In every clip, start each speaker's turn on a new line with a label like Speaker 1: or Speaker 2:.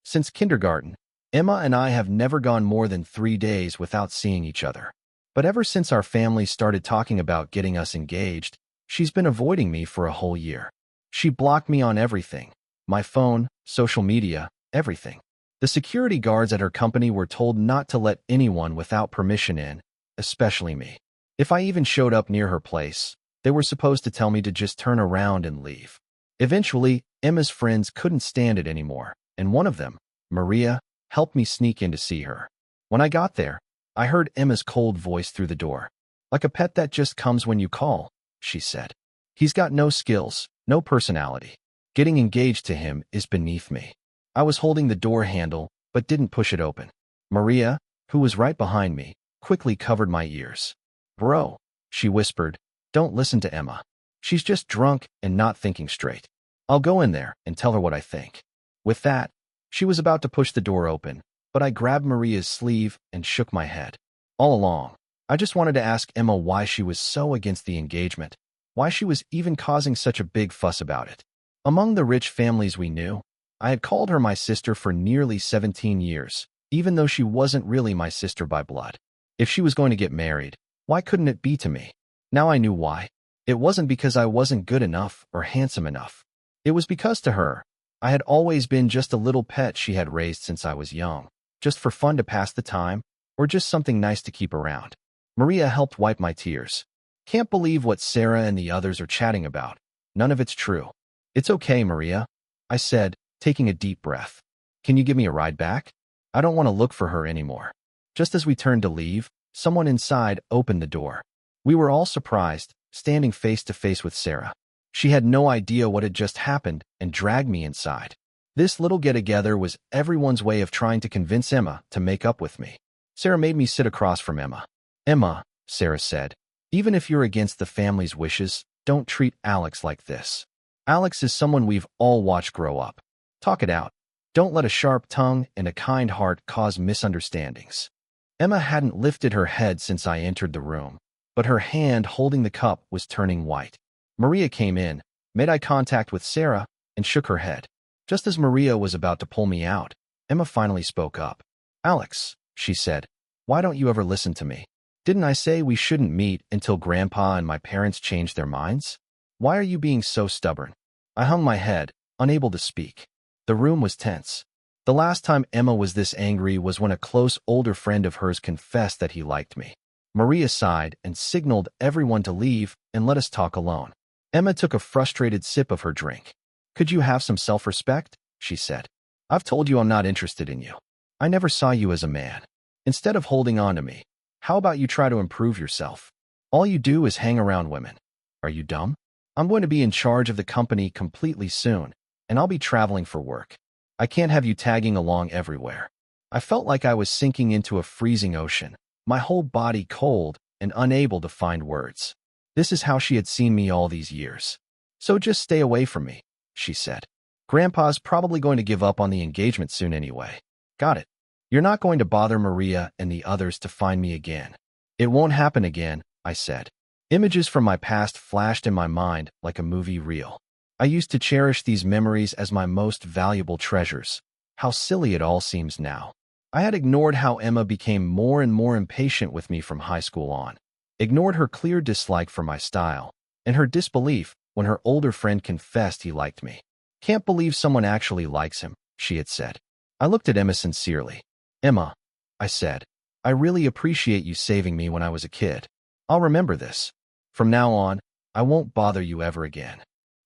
Speaker 1: Since kindergarten, Emma and I have never gone more than 3 days without seeing each other. But ever since our family started talking about getting us engaged, she's been avoiding me for a whole year. She blocked me on everything. My phone, social media, everything. The security guards at her company were told not to let anyone without permission in, especially me. If I even showed up near her place, they were supposed to tell me to just turn around and leave. Eventually, Emma's friends couldn't stand it anymore, and one of them, Maria, helped me sneak in to see her. When I got there, I heard Emma's cold voice through the door. "Like a pet that just comes when you call," she said. "He's got no skills, no personality. Getting engaged to him is beneath me." I was holding the door handle, but didn't push it open. Maria, who was right behind me, quickly covered my ears. "Bro," she whispered, "don't listen to Emma. She's just drunk and not thinking straight. I'll go in there and tell her what I think." With that, she was about to push the door open, but I grabbed Maria's sleeve and shook my head. All along, I just wanted to ask Emma why she was so against the engagement, why she was even causing such a big fuss about it. Among the rich families we knew, I had called her my sister for nearly 17 years, even though she wasn't really my sister by blood. If she was going to get married, why couldn't it be to me? Now I knew why. It wasn't because I wasn't good enough or handsome enough. It was because to her, I had always been just a little pet she had raised since I was young, just for fun to pass the time, or just something nice to keep around. Maria helped wipe my tears. "Can't believe what Sarah and the others are chatting about. None of it's true." "It's okay, Maria," I said, taking a deep breath. "Can you give me a ride back? I don't want to look for her anymore." Just as we turned to leave, someone inside opened the door. We were all surprised, standing face to face with Sarah. She had no idea what had just happened and dragged me inside. This little get-together was everyone's way of trying to convince Emma to make up with me. Sarah made me sit across from Emma. "Emma," Sarah said, "even if you're against the family's wishes, don't treat Alex like this. Alex is someone we've all watched grow up. Talk it out. Don't let a sharp tongue and a kind heart cause misunderstandings." Emma hadn't lifted her head since I entered the room, but her hand holding the cup was turning white. Maria came in, made eye contact with Sarah, and shook her head. Just as Maria was about to pull me out, Emma finally spoke up. "Alex," she said, "why don't you ever listen to me? Didn't I say we shouldn't meet until Grandpa and my parents changed their minds? Why are you being so stubborn?" I hung my head, unable to speak. The room was tense. The last time Emma was this angry was when a close older friend of hers confessed that he liked me. Maria sighed and signaled everyone to leave and let us talk alone. Emma took a frustrated sip of her drink. "Could you have some self-respect?" she said. "I've told you I'm not interested in you. I never saw you as a man. Instead of holding on to me, how about you try to improve yourself? All you do is hang around women. Are you dumb? I'm going to be in charge of the company completely soon, and I'll be traveling for work. I can't have you tagging along everywhere." I felt like I was sinking into a freezing ocean, my whole body cold and unable to find words. This is how she had seen me all these years. "So just stay away from me," she said. "Grandpa's probably going to give up on the engagement soon anyway." "Got it. You're not going to bother Maria and the others to find me again." "It won't happen again," I said. Images from my past flashed in my mind like a movie reel. I used to cherish these memories as my most valuable treasures. How silly it all seems now. I had ignored how Emma became more and more impatient with me from high school on, ignored her clear dislike for my style, and her disbelief when her older friend confessed he liked me. "Can't believe someone actually likes him," she had said. I looked at Emma sincerely. "Emma," I said, "I really appreciate you saving me when I was a kid. I'll remember this. From now on, I won't bother you ever again."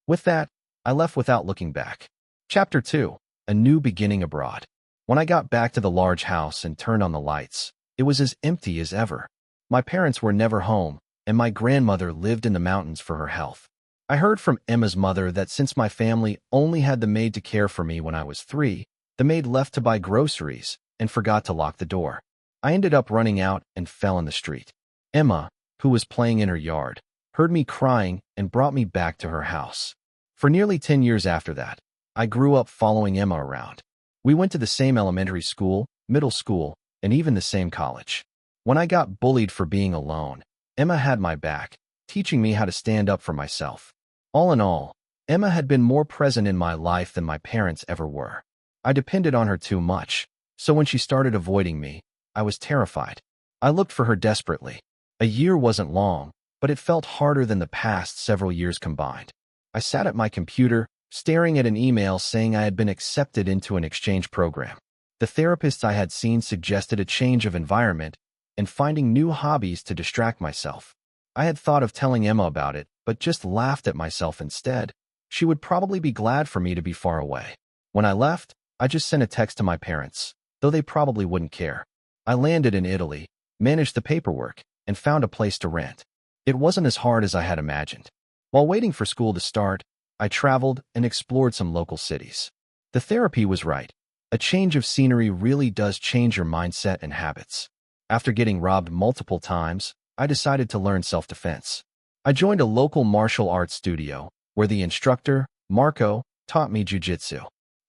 Speaker 1: With that, I left without looking back. Chapter 2. A New Beginning Abroad. When I got back to the large house and turned on the lights, it was as empty as ever. My parents were never home, and my grandmother lived in the mountains for her health. I heard from Emma's mother that since my family only had the maid to care for me when I was 3, the maid left to buy groceries and forgot to lock the door. I ended up running out and fell in the street. Emma, who was playing in her yard, heard me crying and brought me back to her house. For nearly 10 years after that, I grew up following Emma around. We went to the same elementary school, middle school, and even the same college. When I got bullied for being alone, Emma had my back, teaching me how to stand up for myself. All in all, Emma had been more present in my life than my parents ever were. I depended on her too much, so when she started avoiding me, I was terrified. I looked for her desperately. A year wasn't long, but it felt harder than the past several years combined. I sat at my computer, staring at an email saying I had been accepted into an exchange program. The therapists I had seen suggested a change of environment and finding new hobbies to distract myself. I had thought of telling Emma about it, but just laughed at myself instead. She would probably be glad for me to be far away. When I left, I just sent a text to my parents, though they probably wouldn't care. I landed in Italy, managed the paperwork, and found a place to rent. It wasn't as hard as I had imagined. While waiting for school to start, I traveled and explored some local cities. The therapy was right. A change of scenery really does change your mindset and habits. After getting robbed multiple times, I decided to learn self-defense. I joined a local martial arts studio, where the instructor, Marco, taught me jiu-jitsu.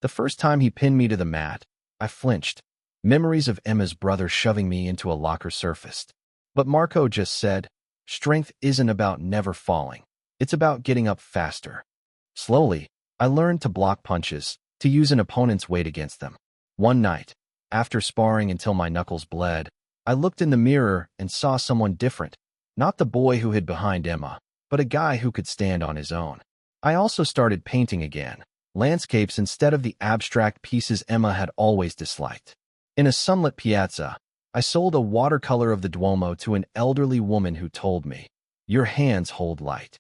Speaker 1: The first time he pinned me to the mat, I flinched. Memories of Emma's brother shoving me into a locker surfaced. But Marco just said, "Strength isn't about never falling. It's about getting up faster." Slowly, I learned to block punches, to use an opponent's weight against them. One night, after sparring until my knuckles bled, I looked in the mirror and saw someone different. Not the boy who hid behind Emma, but a guy who could stand on his own. I also started painting again, landscapes instead of the abstract pieces Emma had always disliked. In a sunlit piazza, I sold a watercolor of the Duomo to an elderly woman who told me, "Your hands hold light."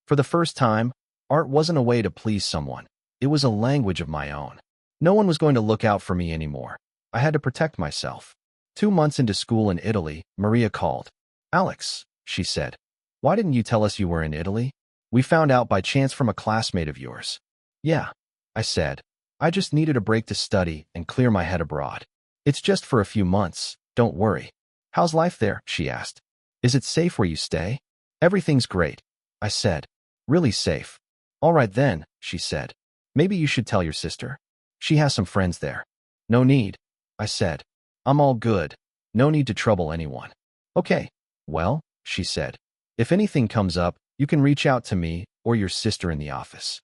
Speaker 1: For the first time, art wasn't a way to please someone. It was a language of my own. No one was going to look out for me anymore. I had to protect myself. 2 months into school in Italy, Maria called. "Alex," she said, "why didn't you tell us you were in Italy? We found out by chance from a classmate of yours." "Yeah," I said. "I just needed a break to study and clear my head abroad. It's just for a few months, don't worry." "How's life there?" she asked. "Is it safe where you stay?" "Everything's great," I said. "Really safe." "All right then," she said. "Maybe you should tell your sister. She has some friends there." "No need," I said. "I'm all good. No need to trouble anyone." "Okay, well," she said. "If anything comes up, you can reach out to me or your sister in the office."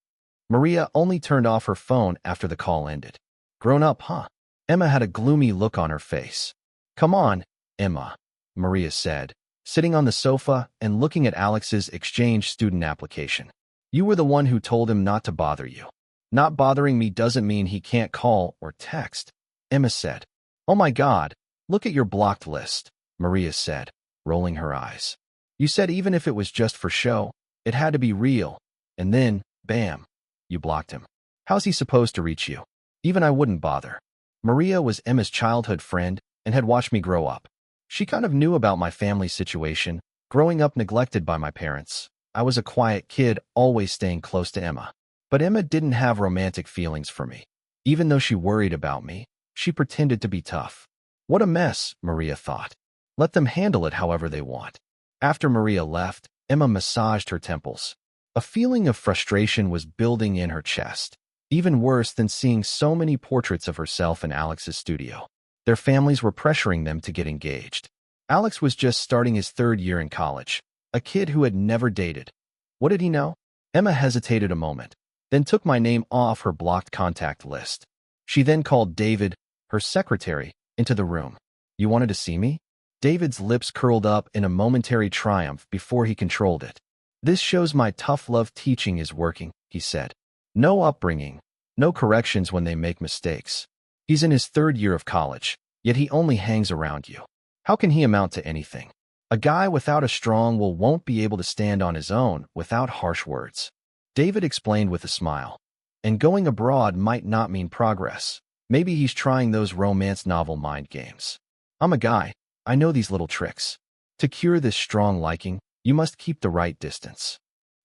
Speaker 1: Maria only turned off her phone after the call ended. "Grown up, huh?" Emma had a gloomy look on her face. "Come on, Emma," Maria said, sitting on the sofa and looking at Alex's exchange student application. "You were the one who told him not to bother you." "Not bothering me doesn't mean he can't call or text," Emma said. "Oh my God, look at your blocked list," Maria said, rolling her eyes. "You said even if it was just for show, it had to be real, and then, bam, you blocked him. How's he supposed to reach you? Even I wouldn't bother." Maria was Emma's childhood friend and had watched me grow up. She kind of knew about my family situation, growing up neglected by my parents. I was a quiet kid, always staying close to Emma. But Emma didn't have romantic feelings for me. Even though she worried about me, she pretended to be tough. What a mess, Maria thought. Let them handle it however they want. After Maria left, Emma massaged her temples. A feeling of frustration was building in her chest, even worse than seeing so many portraits of herself in Alex's studio. Their families were pressuring them to get engaged. Alex was just starting his 3rd year in college, a kid who had never dated. What did he know? Emma hesitated a moment, then took my name off her blocked contact list. She then called David, her secretary, into the room. "You wanted to see me?" David's lips curled up in a momentary triumph before he controlled it. "This shows my tough love teaching is working," he said. "No upbringing, no corrections when they make mistakes. He's in his 3rd year of college, yet he only hangs around you. How can he amount to anything? A guy without a strong will won't be able to stand on his own without harsh words." David explained with a smile. "And going abroad might not mean progress. Maybe he's trying those romance novel mind games. I'm a guy. I know these little tricks. To cure this strong liking, you must keep the right distance."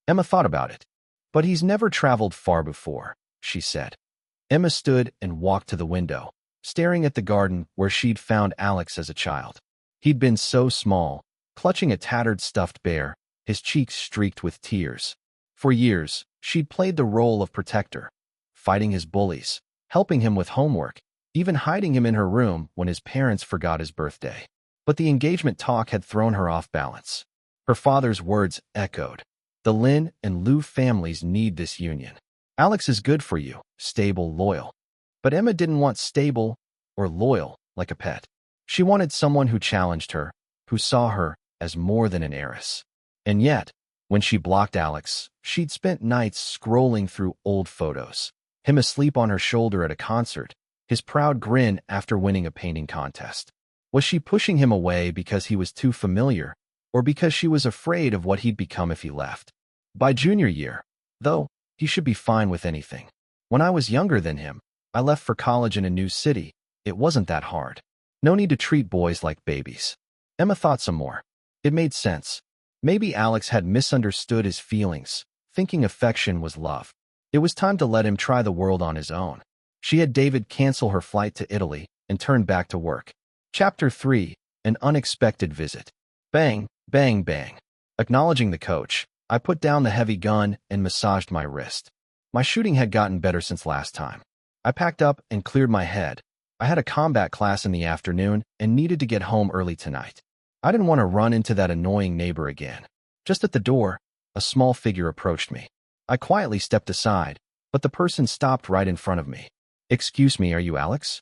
Speaker 1: Emma thought about it. "But he's never traveled far before," she said. Emma stood and walked to the window, staring at the garden where she'd found Alex as a child. He'd been so small, clutching a tattered stuffed bear, his cheeks streaked with tears. For years, she'd played the role of protector, fighting his bullies, helping him with homework, even hiding him in her room when his parents forgot his birthday. But the engagement talk had thrown her off balance. Her father's words echoed. "The Lin and Lou families need this union. Alex is good for you, stable, loyal." But Emma didn't want stable or loyal like a pet. She wanted someone who challenged her, who saw her as more than an heiress. And yet, when she blocked Alex, she'd spent nights scrolling through old photos. Him asleep on her shoulder at a concert, his proud grin after winning a painting contest. Was she pushing him away because he was too familiar, or because she was afraid of what he'd become if he left? By junior year, though, he should be fine with anything. When I was younger than him, I left for college in a new city. It wasn't that hard. No need to treat boys like babies. Emma thought some more. It made sense. Maybe Alex had misunderstood his feelings, thinking affection was love. It was time to let him try the world on his own. She had David cancel her flight to Italy and turn back to work. Chapter 3. An Unexpected Visit. Bang, bang, bang. Acknowledging the coach, I put down the heavy gun and massaged my wrist. My shooting had gotten better since last time. I packed up and cleared my head. I had a combat class in the afternoon and needed to get home early tonight. I didn't want to run into that annoying neighbor again. Just at the door, a small figure approached me. I quietly stepped aside, but the person stopped right in front of me. "Excuse me, are you Alex?"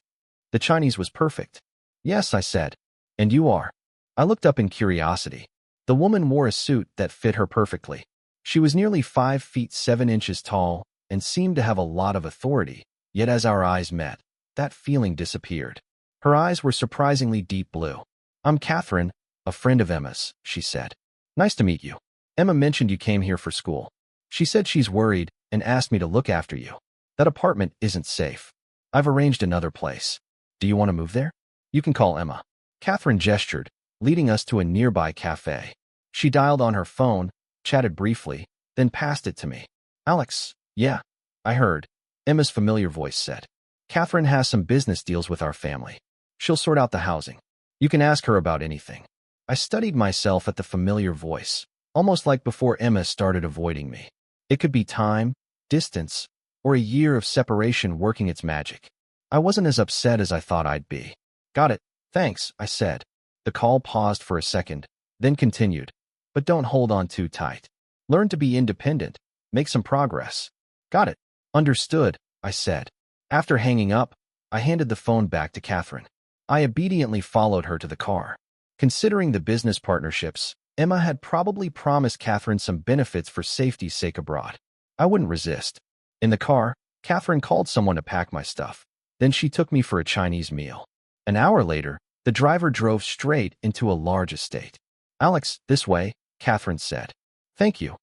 Speaker 1: The Chinese was perfect. "Yes," I said. "And you are?" I looked up in curiosity. The woman wore a suit that fit her perfectly. She was nearly 5 feet 7 inches tall and seemed to have a lot of authority, yet as our eyes met, that feeling disappeared. Her eyes were surprisingly deep blue. "I'm Catherine, a friend of Emma's," she said. "Nice to meet you. Emma mentioned you came here for school. She said she's worried and asked me to look after you. That apartment isn't safe. I've arranged another place. Do you want to move there? You can call Emma." Catherine gestured, leading us to a nearby cafe. She dialed on her phone, chatted briefly, then passed it to me. "Alex, yeah, I heard," Emma's familiar voice said. "Catherine has some business deals with our family. She'll sort out the housing. You can ask her about anything." I studied myself at the familiar voice, almost like before Emma started avoiding me. It could be time, distance, or a year of separation working its magic. I wasn't as upset as I thought I'd be. "Got it, thanks," I said. The call paused for a second, then continued. "But don't hold on too tight. Learn to be independent. Make some progress." "Got it. Understood," I said. After hanging up, I handed the phone back to Catherine. I obediently followed her to the car. Considering the business partnerships, Emma had probably promised Catherine some benefits for safety's sake abroad. I wouldn't resist. In the car, Catherine called someone to pack my stuff. Then she took me for a Chinese meal. An hour later, the driver drove straight into a large estate. "Alex, this way," Catherine said. "Thank you,"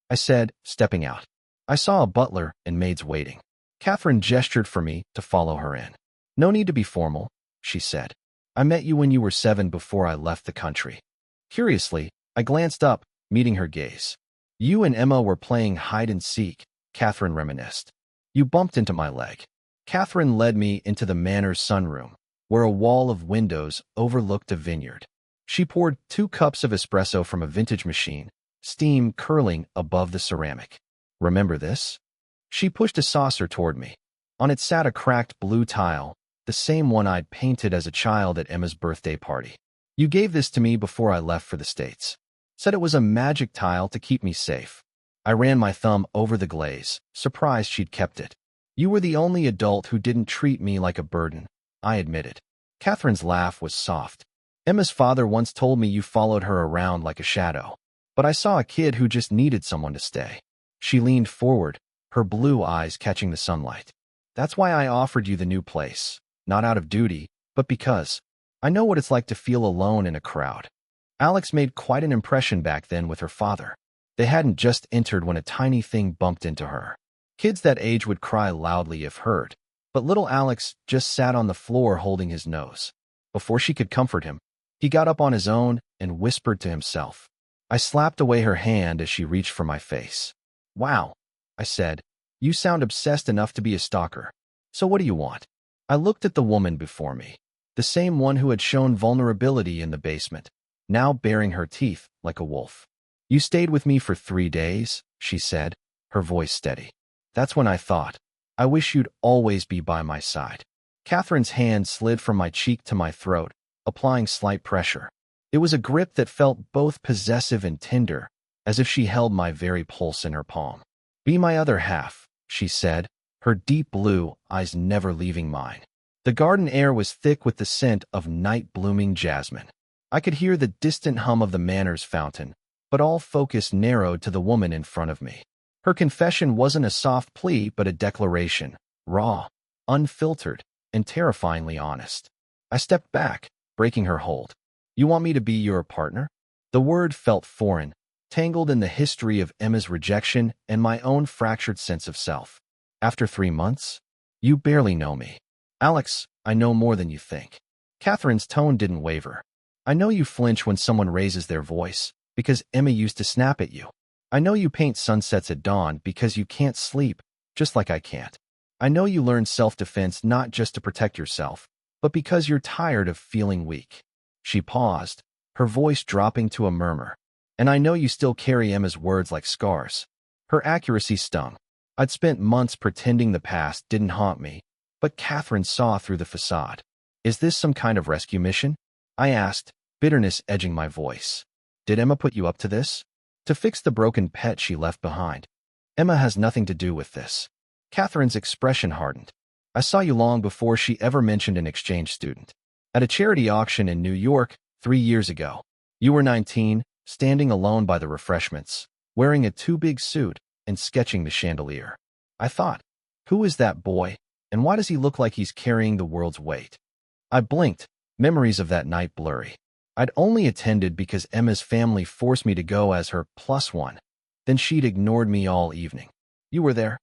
Speaker 1: I said, stepping out. I saw a butler and maids waiting. Catherine gestured for me to follow her in. "No need to be formal," she said. "I met you when you were 7 before I left the country." Curiously, I glanced up, meeting her gaze. "You and Emma were playing hide and seek," Catherine reminisced. "You bumped into my leg." Catherine led me into the manor's sunroom, where a wall of windows overlooked a vineyard. She poured 2 cups of espresso from a vintage machine, steam curling above the ceramic. "Remember this?" She pushed a saucer toward me. On it sat a cracked blue tile, the same one I'd painted as a child at Emma's birthday party. "You gave this to me before I left for the States. Said it was a magic tile to keep me safe." I ran my thumb over the glaze, surprised she'd kept it. "You were the only adult who didn't treat me like a burden," I admitted. Catherine's laugh was soft. "Emma's father once told me you followed her around like a shadow. But I saw a kid who just needed someone to stay." She leaned forward, her blue eyes catching the sunlight. "That's why I offered you the new place. Not out of duty, but because I know what it's like to feel alone in a crowd." Alex made quite an impression back then with her father. They hadn't just entered when a tiny thing bumped into her. Kids that age would cry loudly if hurt, but little Alex just sat on the floor holding his nose. Before she could comfort him, he got up on his own and whispered to himself. I slapped away her hand as she reached for my face. "Wow," I said, "you sound obsessed enough to be a stalker. So what do you want?" I looked at the woman before me, the same one who had shown vulnerability in the basement, now baring her teeth like a wolf. "You stayed with me for 3 days," she said, her voice steady. "That's when I thought, I wish you'd always be by my side." Catherine's hand slid from my cheek to my throat, applying slight pressure. It was a grip that felt both possessive and tender, as if she held my very pulse in her palm. "Be my other half," she said, her deep blue eyes never leaving mine. The garden air was thick with the scent of night-blooming jasmine. I could hear the distant hum of the manor's fountain, but all focus narrowed to the woman in front of me. Her confession wasn't a soft plea but a declaration, raw, unfiltered, and terrifyingly honest. I stepped back, breaking her hold. "You want me to be your partner?" The word felt foreign, tangled in the history of Emma's rejection and my own fractured sense of self. "After 3 months? You barely know me." "Alex, I know more than you think." Catherine's tone didn't waver. "I know you flinch when someone raises their voice, because Emma used to snap at you. I know you paint sunsets at dawn because you can't sleep, just like I can't. I know you learn self-defense not just to protect yourself, but because you're tired of feeling weak." She paused, her voice dropping to a murmur. "And I know you still carry Emma's words like scars." Her accuracy stung. I'd spent months pretending the past didn't haunt me, but Catherine saw through the facade. "Is this some kind of rescue mission?" I asked, bitterness edging my voice. "Did Emma put you up to this? To fix the broken pet she left behind?" "Emma has nothing to do with this." Catherine's expression hardened. "I saw you long before she ever mentioned an exchange student. At a charity auction in New York 3 years ago. You were 19, standing alone by the refreshments, wearing a too-big suit and sketching the chandelier. I thought, who is that boy, and why does he look like he's carrying the world's weight?" I blinked, memories of that night blurry. I'd only attended because Emma's family forced me to go as her +1. Then she'd ignored me all evening. "You were there?"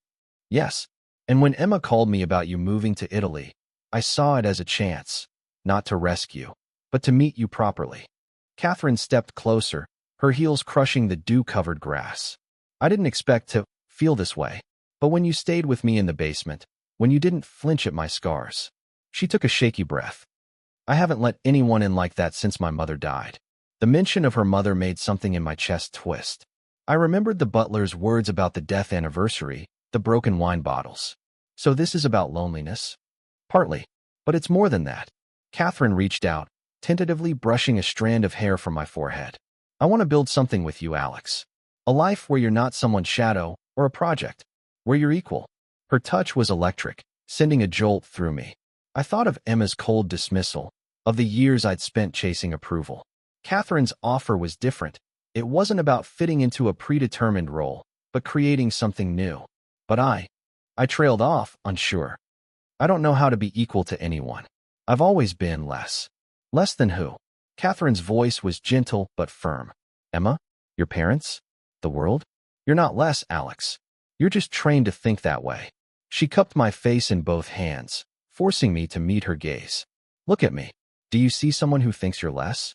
Speaker 1: "Yes. And when Emma called me about you moving to Italy, I saw it as a chance, not to rescue, but to meet you properly." Catherine stepped closer, her heels crushing the dew-covered grass. "I didn't expect to feel this way, but when you stayed with me in the basement, when you didn't flinch at my scars." She took a shaky breath. "I haven't let anyone in like that since my mother died." The mention of her mother made something in my chest twist. I remembered the butler's words about the death anniversary, the broken wine bottles. "So this is about loneliness?" "Partly, but it's more than that." Catherine reached out, tentatively brushing a strand of hair from my forehead. "I want to build something with you, Alex. A life where you're not someone's shadow or a project, where you're equal." Her touch was electric, sending a jolt through me. I thought of Emma's cold dismissal, of the years I'd spent chasing approval. Catherine's offer was different. It wasn't about fitting into a predetermined role, but creating something new. But I trailed off, unsure. "I don't know how to be equal to anyone. I've always been less." "Less than who?" Catherine's voice was gentle but firm. "Emma? Your parents? The world? You're not less, Alex. You're just trained to think that way." She cupped my face in both hands, forcing me to meet her gaze. "Look at me. Do you see someone who thinks you're less?"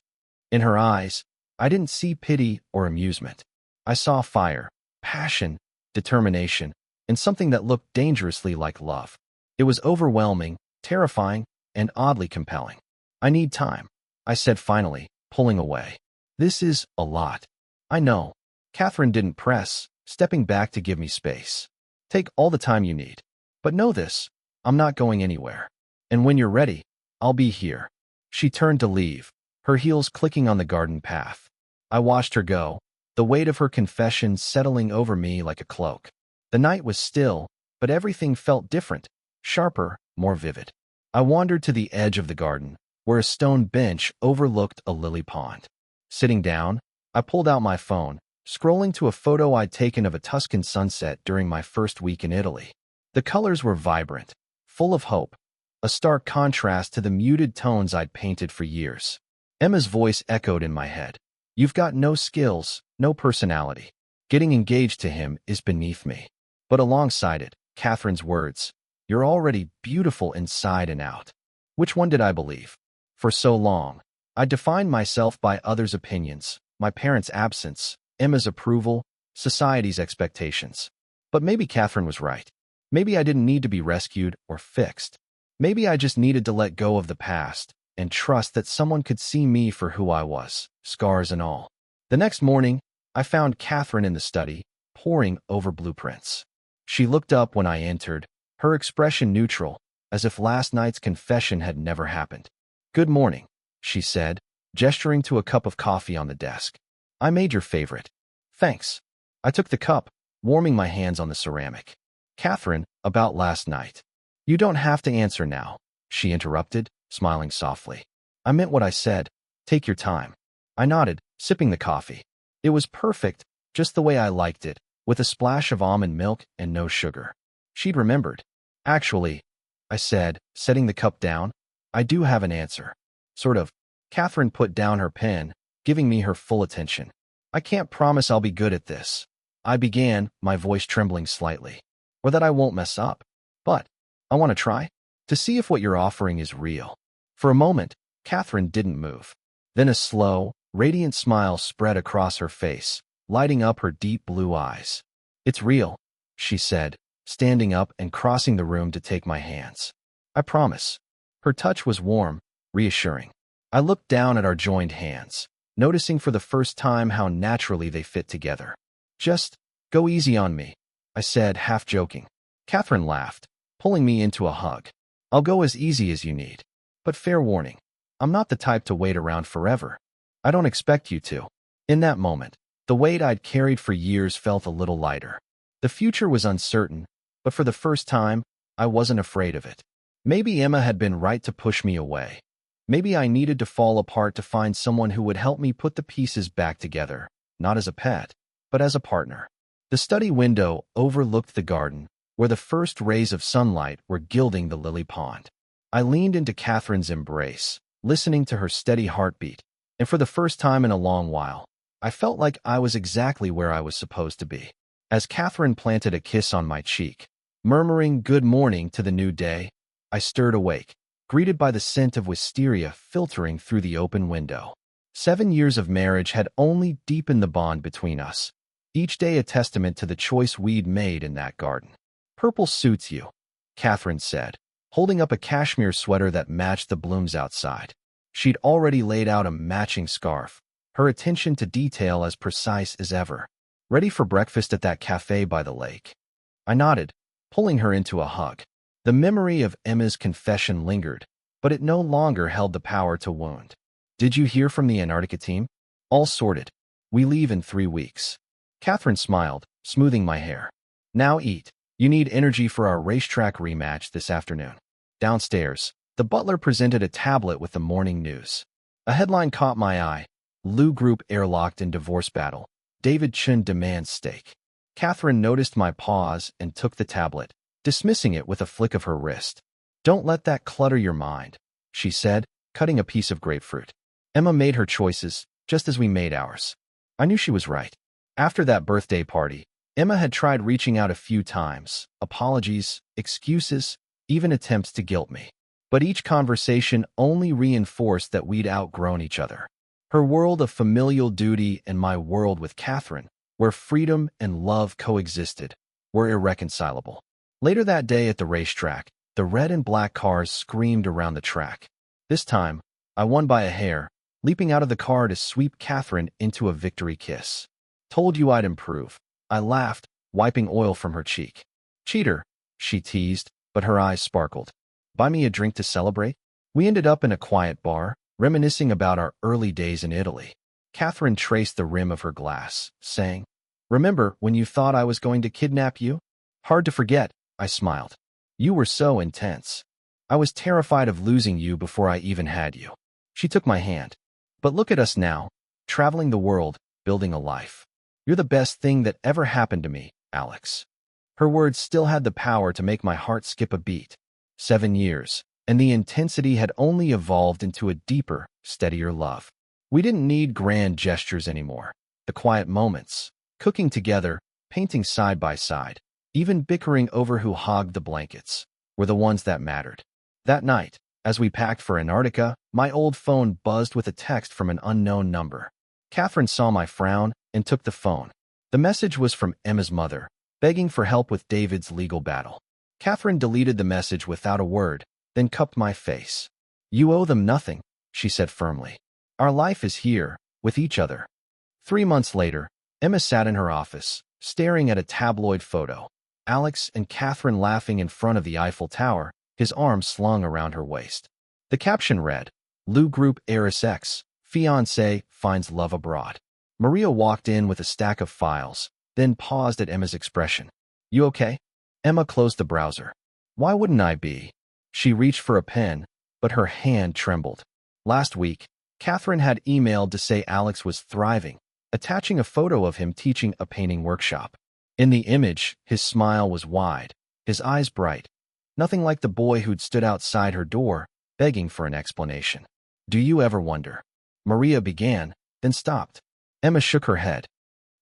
Speaker 1: In her eyes, I didn't see pity or amusement. I saw fire, passion, determination, and something that looked dangerously like love. It was overwhelming, terrifying, and oddly compelling. "I need time," I said finally, pulling away. "This is a lot." "I know." Catherine didn't press, stepping back to give me space. "Take all the time you need. But know this, I'm not going anywhere. And when you're ready, I'll be here." She turned to leave, her heels clicking on the garden path. I watched her go, the weight of her confession settling over me like a cloak. The night was still, but everything felt different, sharper, more vivid. I wandered to the edge of the garden, where a stone bench overlooked a lily pond. Sitting down, I pulled out my phone, scrolling to a photo I'd taken of a Tuscan sunset during my first week in Italy. The colors were vibrant, full of hope, a stark contrast to the muted tones I'd painted for years. Emma's voice echoed in my head. "You've got no skills, no personality. Getting engaged to him is beneath me." But alongside it, Catherine's words, "You're already beautiful inside and out." Which one did I believe? For so long, I defined myself by others' opinions, my parents' absence, Emma's approval, society's expectations. But maybe Catherine was right. Maybe I didn't need to be rescued or fixed. Maybe I just needed to let go of the past and trust that someone could see me for who I was, scars and all. The next morning, I found Catherine in the study, poring over blueprints. She looked up when I entered, her expression neutral, as if last night's confession had never happened. "Good morning," she said, gesturing to a cup of coffee on the desk. "I made your favorite." "Thanks." I took the cup, warming my hands on the ceramic. Catherine, about last night. You don't have to answer now, she interrupted, smiling softly. I meant what I said. Take your time. I nodded, sipping the coffee. It was perfect, just the way I liked it, with a splash of almond milk and no sugar. She'd remembered. Actually, I said, setting the cup down, I do have an answer. Sort of. Catherine put down her pen, giving me her full attention. I can't promise I'll be good at this. I began, my voice trembling slightly. Or that I won't mess up. But I want to try. To see if what you're offering is real. For a moment, Catherine didn't move. Then a slow, radiant smile spread across her face, lighting up her deep blue eyes. It's real, she said, standing up and crossing the room to take my hands. I promise. Her touch was warm, reassuring. I looked down at our joined hands, noticing for the first time how naturally they fit together. Just go easy on me, I said, half joking. Catherine laughed, pulling me into a hug. I'll go as easy as you need. But fair warning, I'm not the type to wait around forever. I don't expect you to. In that moment, the weight I'd carried for years felt a little lighter. The future was uncertain, but for the first time, I wasn't afraid of it. Maybe Emma had been right to push me away. Maybe I needed to fall apart to find someone who would help me put the pieces back together, not as a pet, but as a partner. The study window overlooked the garden, where the first rays of sunlight were gilding the lily pond. I leaned into Catherine's embrace, listening to her steady heartbeat, and for the first time in a long while, I felt like I was exactly where I was supposed to be. As Catherine planted a kiss on my cheek, murmuring good morning to the new day, I stirred awake, greeted by the scent of wisteria filtering through the open window. 7 years of marriage had only deepened the bond between us, each day a testament to the choice we'd made in that garden. Purple suits you, Catherine said, holding up a cashmere sweater that matched the blooms outside. She'd already laid out a matching scarf, her attention to detail as precise as ever. Ready for breakfast at that cafe by the lake. I nodded, pulling her into a hug. The memory of Emma's confession lingered, but it no longer held the power to wound. Did you hear from the Antarctica team? All sorted. We leave in 3 weeks. Catherine smiled, smoothing my hair. Now eat. You need energy for our racetrack rematch this afternoon. Downstairs, the butler presented a tablet with the morning news. A headline caught my eye. Lu Group airlocked in divorce battle. David Chun demands stake. Catherine noticed my pause and took the tablet, dismissing it with a flick of her wrist. Don't let that clutter your mind, she said, cutting a piece of grapefruit. Emma made her choices, just as we made ours. I knew she was right. After that birthday party, Emma had tried reaching out a few times, apologies, excuses, even attempts to guilt me. But each conversation only reinforced that we'd outgrown each other. Her world of familial duty and my world with Catherine, where freedom and love coexisted, were irreconcilable. Later that day at the racetrack, the red and black cars screamed around the track. This time, I won by a hair, leaping out of the car to sweep Catherine into a victory kiss. Told you I'd improve. I laughed, wiping oil from her cheek. Cheater, she teased, but her eyes sparkled. Buy me a drink to celebrate? We ended up in a quiet bar, reminiscing about our early days in Italy. Catherine traced the rim of her glass, saying, Remember when you thought I was going to kidnap you? Hard to forget, I smiled. You were so intense. I was terrified of losing you before I even had you. She took my hand. But look at us now, traveling the world, building a life. You're the best thing that ever happened to me, Alex. Her words still had the power to make my heart skip a beat. 7 years, and the intensity had only evolved into a deeper, steadier love. We didn't need grand gestures anymore. The quiet moments, cooking together, painting side by side, even bickering over who hogged the blankets, were the ones that mattered. That night, as we packed for Antarctica, my old phone buzzed with a text from an unknown number. Catherine saw my frown and took the phone. The message was from Emma's mother, begging for help with David's legal battle. Catherine deleted the message without a word, then cupped my face. You owe them nothing, she said firmly. Our life is here, with each other. 3 months later, Emma sat in her office, staring at a tabloid photo. Alex and Catherine laughing in front of the Eiffel Tower, his arms slung around her waist. The caption read, Lu Group heiress X, fiancé finds love abroad. Maria walked in with a stack of files, then paused at Emma's expression. You okay? Emma closed the browser. Why wouldn't I be? She reached for a pen, but her hand trembled. Last week, Catherine had emailed to say Alex was thriving, attaching a photo of him teaching a painting workshop. In the image, his smile was wide, his eyes bright. Nothing like the boy who'd stood outside her door, begging for an explanation. Do you ever wonder? Maria began, then stopped. Emma shook her head.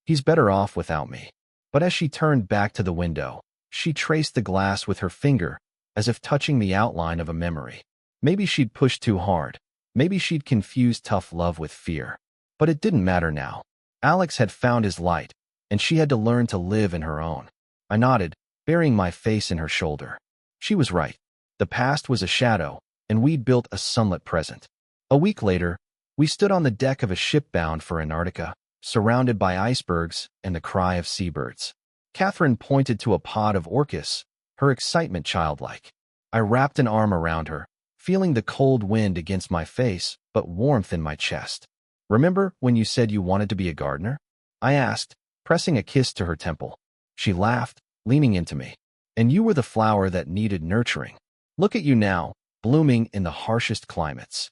Speaker 1: He's better off without me. But as she turned back to the window, she traced the glass with her finger, as if touching the outline of a memory. Maybe she'd pushed too hard. Maybe she'd confused tough love with fear. But it didn't matter now. Alex had found his light, and she had to learn to live in her own. I nodded, burying my face in her shoulder. She was right. The past was a shadow, and we'd built a sunlit present. A week later, we stood on the deck of a ship bound for Antarctica, surrounded by icebergs and the cry of seabirds. Catherine pointed to a pod of orcas, her excitement childlike. I wrapped an arm around her, feeling the cold wind against my face, but warmth in my chest. Remember when you said you wanted to be a gardener? I asked, pressing a kiss to her temple. She laughed, leaning into me. And you were the flower that needed nurturing. Look at you now, blooming in the harshest climates.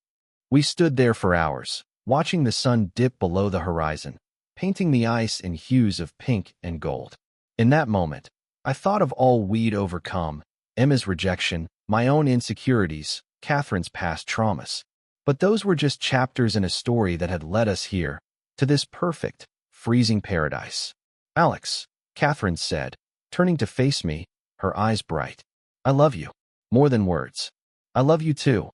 Speaker 1: We stood there for hours, watching the sun dip below the horizon, painting the ice in hues of pink and gold. In that moment, I thought of all we'd overcome, Emma's rejection, my own insecurities, Catherine's past traumas. But those were just chapters in a story that had led us here, to this perfect, freezing paradise. Alex, Catherine said, turning to face me, her eyes bright. I love you. More than words. I love you too.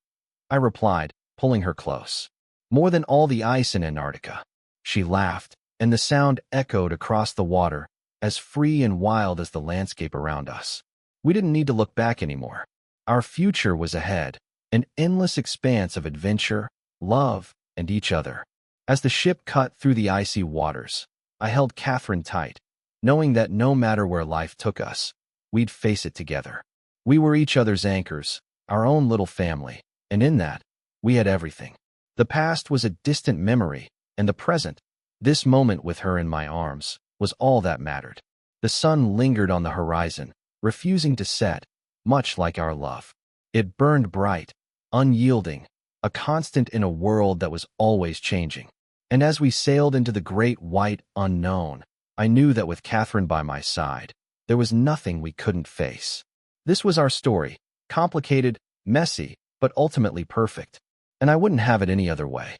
Speaker 1: I replied, pulling her close. More than all the ice in Antarctica. She laughed, and the sound echoed across the water, as free and wild as the landscape around us. We didn't need to look back anymore. Our future was ahead, an endless expanse of adventure, love, and each other. As the ship cut through the icy waters, I held Catherine tight, knowing that no matter where life took us, we'd face it together. We were each other's anchors, our own little family, and in that, we had everything. The past was a distant memory, and the present, this moment with her in my arms, was all that mattered. The sun lingered on the horizon, refusing to set, much like our love. It burned bright, unyielding, a constant in a world that was always changing. And as we sailed into the great white unknown, I knew that with Catherine by my side, there was nothing we couldn't face. This was our story, complicated, messy, but ultimately perfect. And I wouldn't have it any other way.